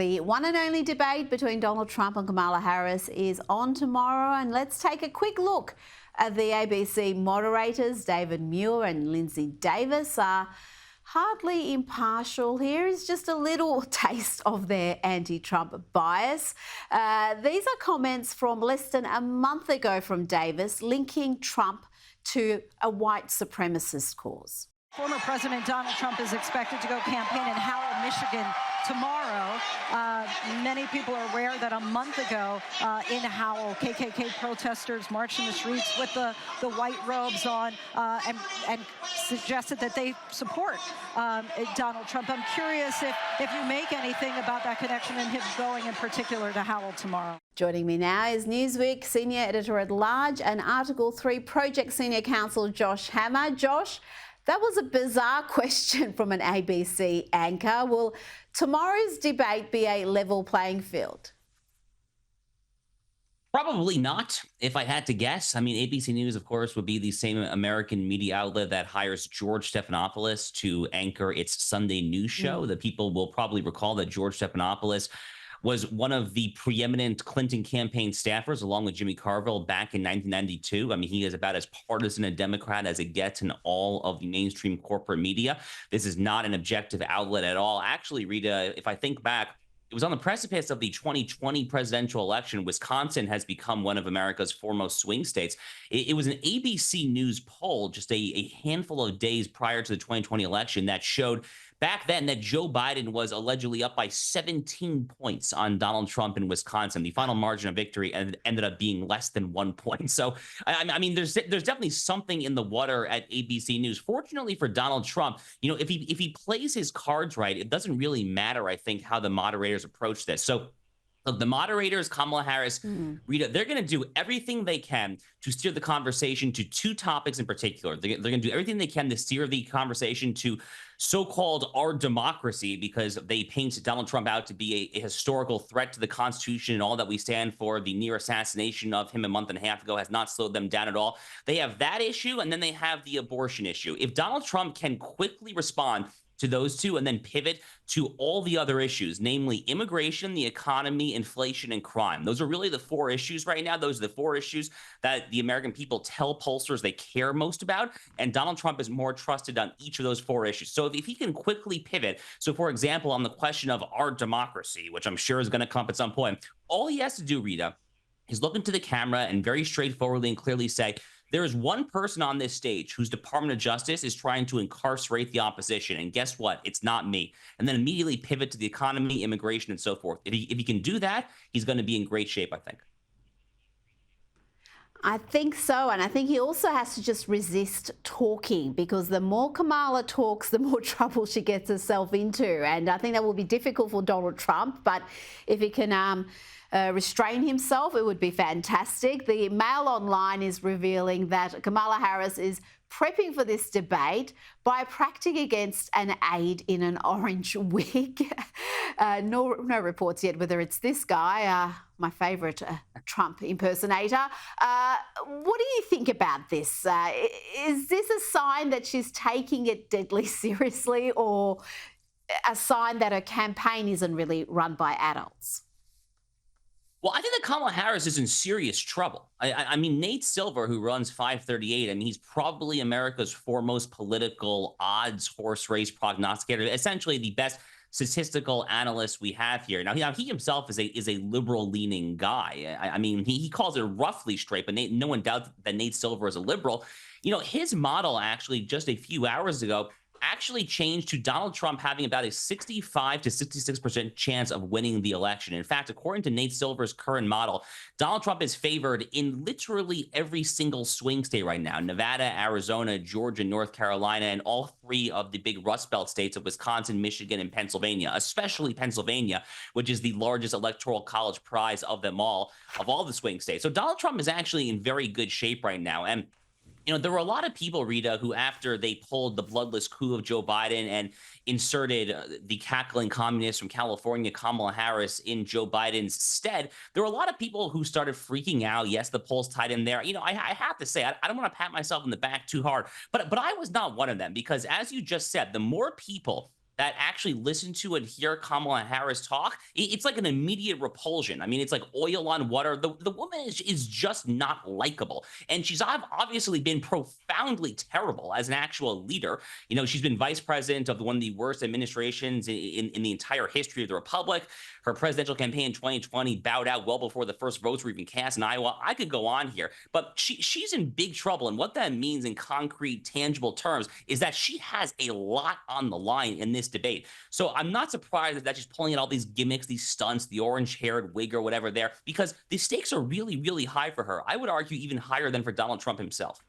The one and only debate between Donald Trump and Kamala Harris is on tomorrow, and let's take a quick look at the ABC moderators. David Muir and Lindsay Davis are hardly impartial. Here is just a little taste of their anti-Trump bias. These are comments from less than a month ago from Davis linking Trump to a white supremacist cause. Former President Donald Trump is expected to go campaign in Howell, Michigan tomorrow. Many people are aware that a month ago in Howell, KKK protesters marched in the streets with the white robes on and suggested that they support Donald Trump. I'm curious if you make anything about that connection and him going in particular to Howell tomorrow. Joining me now is Newsweek Senior Editor-at-Large and Article 3 Project Senior Counsel Josh Hammer. Josh, that was a bizarre question from an ABC anchor. Will tomorrow's debate be a level playing field? Probably not, if I had to guess. I mean, ABC News, of course, would be the same American media outlet that hires George Stephanopoulos to anchor its Sunday news show. The people will probably recall that George Stephanopoulos was one of the preeminent Clinton campaign staffers, along with Jimmy Carville, back in 1992. I mean, he is about as partisan a Democrat as it gets in all of the mainstream corporate media. This is not an objective outlet at all. Actually, Rita, if I think back, it was on the precipice of the 2020 presidential election. Wisconsin has become one of America's foremost swing states. It was an ABC News poll just a handful of days prior to the 2020 election that showed back then that Joe Biden was allegedly up by 17 points on Donald Trump in Wisconsin. The final margin of victory ended up being less than 1 point. So, I mean, there's definitely something in the water at ABC News. Fortunately for Donald Trump, you know, if he plays his cards right, it doesn't really matter, I think, how the moderators approach this. So, look, the moderators, Kamala Harris, Rita, they're going to do everything they can to steer the conversation to two topics in particular. They're going to do everything they can to steer the conversation to so-called our democracy, because they paint Donald Trump out to be a historical threat to the Constitution and all that we stand for. The near assassination of him a month and a half ago has not slowed them down at all. They have that issue, and then they have the abortion issue. If Donald Trump can quickly respond to those two and then pivot to all the other issues, namely immigration, the economy, inflation, and crime. Those are really the four issues right now. Those are the four issues that the American people tell pollsters they care most about. And Donald Trump is more trusted on each of those four issues. So if he can quickly pivot, so for example, on the question of our democracy, which I'm sure is going to come up at some point, all he has to do, Rita, is look into the camera and very straightforwardly and clearly say, there is one person on this stage whose Department of Justice is trying to incarcerate the opposition. And guess what? It's not me. And then immediately pivot to the economy, immigration, and so forth. If he can do that, he's going to be in great shape, I think. I think so. And I think he also has to just resist talking, because the more Kamala talks, the more trouble she gets herself into. And I think that will be difficult for Donald Trump. But if he can restrain himself, it would be fantastic. The Mail Online is revealing that Kamala Harris is prepping for this debate by practicing against an aide in an orange wig. No reports yet whether it's this guy, my favourite Trump impersonator. What do you think about this? Is this a sign that she's taking it deadly seriously, or a sign that her campaign isn't really run by adults? Well, I think that Kamala Harris is in serious trouble. I mean, Nate Silver, who runs 538, I mean, he's probably America's foremost political odds horse race prognosticator, essentially the best statistical analyst we have here. Now he himself is a liberal-leaning guy. I mean, he calls it roughly straight, but no one doubts that Nate Silver is a liberal. You know, his model actually just a few hours ago actually changed to Donald Trump having about a 65 to 66% chance of winning the election. In fact, according to Nate Silver's current model, Donald Trump is favored in literally every single swing state right now: Nevada, Arizona, Georgia, North Carolina, and all three of the big Rust Belt states of Wisconsin, Michigan, and Pennsylvania, especially Pennsylvania, which is the largest electoral college prize of them all, of all the swing states. So Donald Trump is actually in very good shape right now. And you know, there were a lot of people, Rita, who after they pulled the bloodless coup of Joe Biden and inserted the cackling communist from California, Kamala Harris, in Joe Biden's stead, there were a lot of people who started freaking out. Yes, the polls tied in there. You know, I have to say, I don't want to pat myself in the back too hard, but I was not one of them, because as you just said, the more people that actually listen to and hear Kamala Harris talk, it's like an immediate repulsion. I mean, it's like oil on water. The woman is just not likable. And she's obviously been profoundly terrible as an actual leader. You know, she's been vice president of one of the worst administrations in the entire history of the Republic. Her presidential campaign in 2020 bowed out well before the first votes were even cast in Iowa. I could go on here, but she's in big trouble. And what that means in concrete, tangible terms is that she has a lot on the line in this debate. So I'm not surprised that she's pulling out all these gimmicks, these stunts, the orange-haired wig or whatever there, because the stakes are really, really high for her. I would argue even higher than for Donald Trump himself.